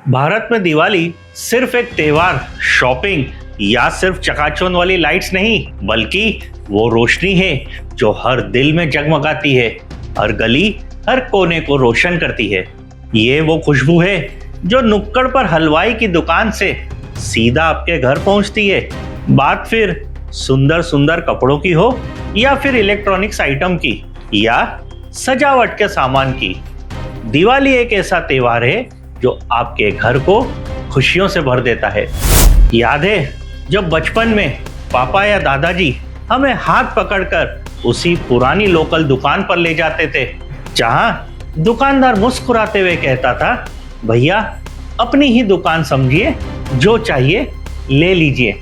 भारत में दिवाली सिर्फ एक त्योहार, शॉपिंग या सिर्फ चकाचौंध वाली लाइट्स नहीं, बल्कि वो रोशनी है जो हर दिल में जगमगाती है, हर गली, हर कोने को रोशन करती है। ये वो खुशबू है जो नुक्कड़ पर हलवाई की दुकान से सीधा आपके घर पहुंचती है। बात फिर सुंदर सुंदर कपड़ों की हो या फिर इलेक्ट्रॉनिक्स आइटम की या सजावट के सामान की, दिवाली एक ऐसा त्योहार है जो आपके घर को खुशियों से भर देता है। याद है जब बचपन में पापा या दादाजी हमें हाथ पकड़कर उसी पुरानी लोकल दुकान पर ले जाते थे, जहां दुकानदार मुस्कुराते हुए कहता था, भैया अपनी ही दुकान समझिए, जो चाहिए ले लीजिए।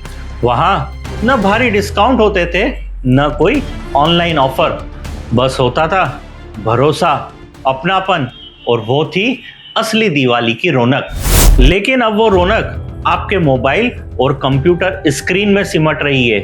वहां न भारी डिस्काउंट होते थे, न कोई ऑनलाइन ऑफर, बस होता था भरोसा, अपनापन, और वो थी असली दिवाली की रौनक। लेकिन अब वो रौनक आपके मोबाइल और कंप्यूटर स्क्रीन में सिमट रही है।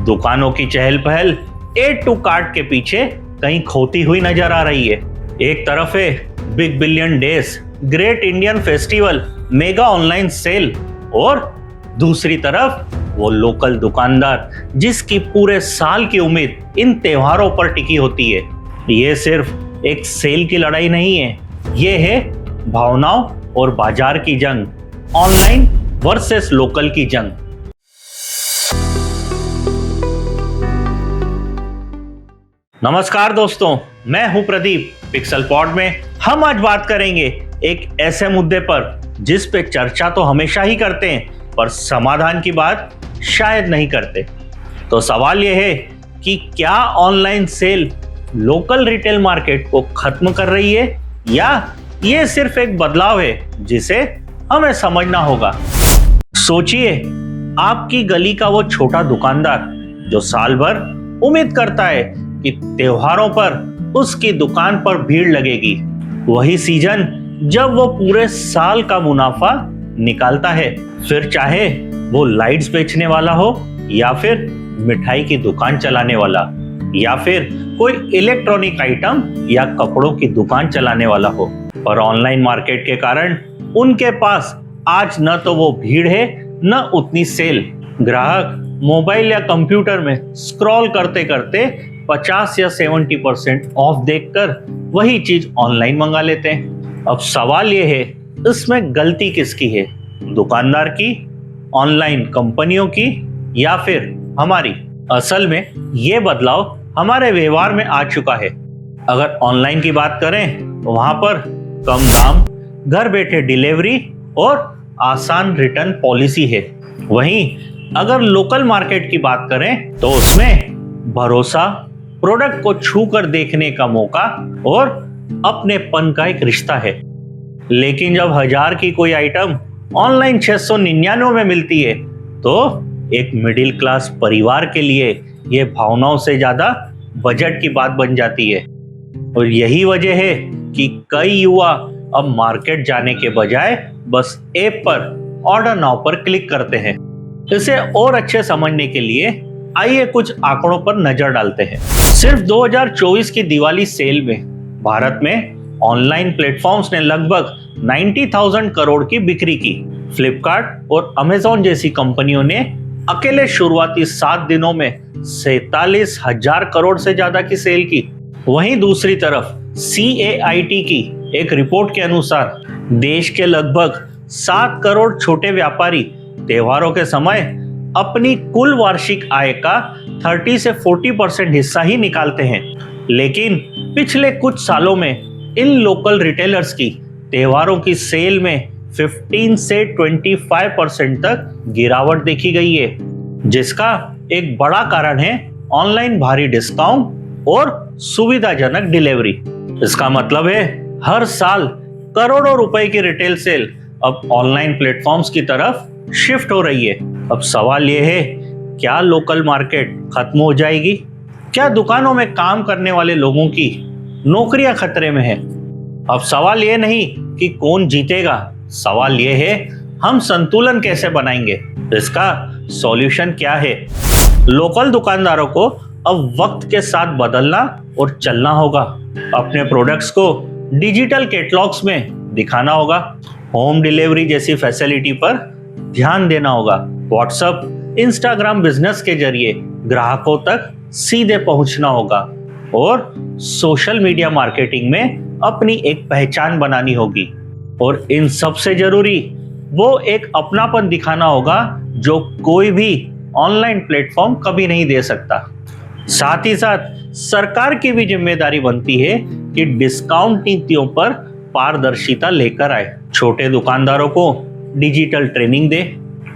दुकानों की चहल पहल एड टू कार्ट के पीछे कहीं खोती हुई नजर आ रही है। एक तरफ है big billion days, great Indian festival, mega online sale, और दूसरी तरफ वो लोकल दुकानदार जिसकी पूरे साल की उम्मीद इन त्योहारों पर टिकी होती है। ये सिर्फ एक सेल की लड़ाई नहीं है, ये है भावनाओं और बाजार की जंग, ऑनलाइन वर्सेस लोकल की जंग। नमस्कार दोस्तों, मैं हूं प्रदीप। पिक्सल पॉड में हम आज बात करेंगे एक ऐसे मुद्दे पर जिस पे चर्चा तो हमेशा ही करते हैं, पर समाधान की बात शायद नहीं करते। तो सवाल यह है कि क्या online sale local retail market को खत्म कर रही है, या ये सिर्फ एक बदलाव है जिसे हमें समझना होगा। सोचिए, आपकी गली का वो छोटा दुकानदार जो साल भर उम्मीद करता है कि त्योहारों पर उसकी दुकान पर भीड़ लगेगी। वही सीजन जब वो पूरे साल का मुनाफा निकालता है, फिर चाहे वो लाइट्स बेचने वाला हो, या फिर मिठाई की दुकान चलाने वाला, या फिर कोई इलेक्ट्रॉनिक आइटम या कपड़ों की दुकान चलाने वाला हो। और ऑनलाइन मार्केट के कारण उनके पास आज न तो वो भीड़ है, न उतनी सेल। ग्राहक मोबाइल या कंप्यूटर में स्क्रॉल करते करते 50 या 70% ऑफ देखकर वही चीज ऑनलाइन मंगा लेते हैं। अब सवाल ये है, इसमें गलती किसकी है? दुकानदार की, ऑनलाइन कंपनियों की, या फिर हमारी? असल में ये बदलाव हमारे व्यवहार में आ चुका है। अगर ऑनलाइन की बात करें तो वहां पर कम दाम, घर बैठे डिलीवरी और आसान रिटर्न पॉलिसी है। वहीं अगर लोकल मार्केट की बात करें तो उसमें भरोसा, प्रोडक्ट को छू कर देखने का मौका और अपनेपन का एक रिश्ता है। लेकिन जब 1000 की कोई आइटम ऑनलाइन 699 में मिलती है, तो एक मिडिल क्लास परिवार के लिए ये भावनाओं से ज्यादा बजट की बात बन जाती है। और यही वजह है कि कई युवा अब मार्केट जाने के बजाय बस ऐप पर ऑर्डर नाउ पर क्लिक करते हैं। इसे और अच्छे समझने के लिए आइए कुछ आंकड़ों पर नजर डालते हैं। सिर्फ 2024 की दिवाली सेल में भारत में ऑनलाइन प्लेटफॉर्म्स ने लगभग 90,000 करोड़ की बिक्री की। फ्लिपकार्ट और अमेजॉन जैसी कंपनियों ने अकेले शुरुआती 7 दिनों में 47,000 करोड़ से ज्यादा की सेल की। वहीं दूसरी तरफ CAIT की एक रिपोर्ट के अनुसार देश के लगभग 7 करोड़ छोटे व्यापारी त्योहारों के समय अपनी कुल वार्षिक आय का 30 से 40% हिस्सा ही निकालते हैं। लेकिन पिछले कुछ सालों में इन लोकल रिटेलर्स की त्योहारों की सेल में 15 से 25% तक गिरावट देखी गई है, जिसका एक बड़ा कारण है ऑनलाइन भारी डिस्काउंट और सुविधाजनक डिलीवरी। इसका मतलब है हर साल करोड़ों रुपए की रिटेल सेल अब ऑनलाइन प्लेटफॉर्म्स की तरफ शिफ्ट हो रही है। अब सवाल यह है, क्या लोकल मार्केट खत्म हो जाएगी? क्या दुकानों में काम करने वाले लोगों की नौकरियां खतरे में है? अब सवाल यह नहीं कि कौन जीतेगा, सवाल यह है हम संतुलन कैसे बनाएंगे। इसका सॉल्यूशन क्या है? लोकल दुकानदारों को अब वक्त के साथ बदलना और चलना होगा। अपने प्रोडक्ट्स को डिजिटल कैटलॉग्स में दिखाना होगा, होम डिलीवरी जैसी फैसिलिटी पर ध्यान देना होगा। व्हाट्सएप, इंस्टाग्राम बिजनेस के जरिए ग्राहकों तक सीधे पहुंचना होगा और सोशल मीडिया मार्केटिंग में अपनी एक पहचान बनानी होगी। और इन सबसे जरूरी वो एक अपनापन दिखाना होगा जो कोई भी ऑनलाइन प्लेटफॉर्म कभी नहीं दे सकता। साथ ही साथ सरकार की भी जिम्मेदारी बनती है कि डिस्काउंट नीतियों पर पारदर्शिता लेकर आए, छोटे दुकानदारों को डिजिटल ट्रेनिंग दे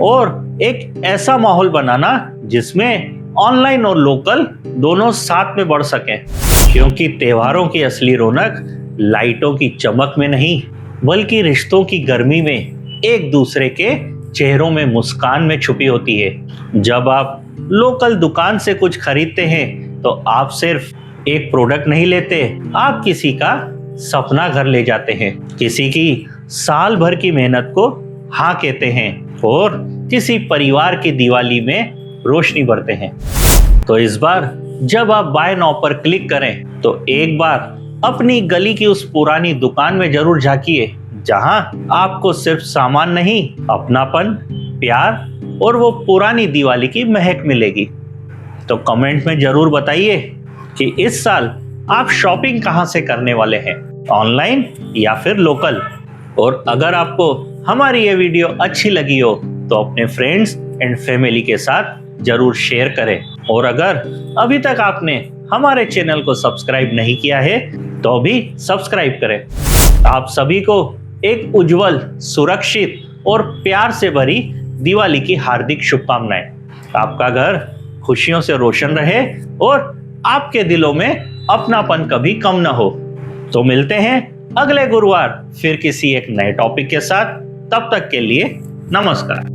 और एक ऐसा माहौल बनाना जिसमें ऑनलाइन और लोकल दोनों साथ में बढ़ सकें। क्योंकि त्योहारों की असली रौनक लाइटों की चमक में नहीं बल्कि रिश्तों की गर्मी में, एक दूसरे के चेहरों में मुस्कान में छुपी होती है। जब आप लोकल दुकान से कुछ खरीदते हैं तो आप सिर्फ एक प्रोडक्ट नहीं लेते, आप किसी का सपना घर ले जाते हैं, किसी की साल भर की मेहनत को हाँ कहते हैं और किसी परिवार की दिवाली में रोशनी भरते हैं। तो इस बार जब आप बाय नाउ पर क्लिक करें तो एक बार अपनी गली की उस पुरानी दुकान में जरूर झांकिए जहां आपको सिर्फ सामान नहीं, अपनापन, प्यार और वो पुरानी दिवाली की महक मिलेगी। तो कमेंट में जरूर बताइए कि इस साल आप शॉपिंग कहां से करने वाले हैं, ऑनलाइन या फिर लोकल। और अगर आपको हमारी ये वीडियो अच्छी लगी हो तो अपने फ्रेंड्स एंड फैमिली के साथ जरूर शेयर करें। और अगर अभी तक आपने हमारे चैनल को सब्सक्राइब नहीं किया है तो भी सब्सक्राइब करें। आप सभी को एक उज्जवल, सुरक्षित और प्यार से भरी दिवाली की हार्दिक शुभकामनाएं। आपका घर खुशियों से रोशन रहे और आपके दिलों में अपनापन कभी कम ना हो। तो मिलते हैं अगले गुरुवार फिर किसी एक नए टॉपिक के साथ। तब तक के लिए नमस्कार।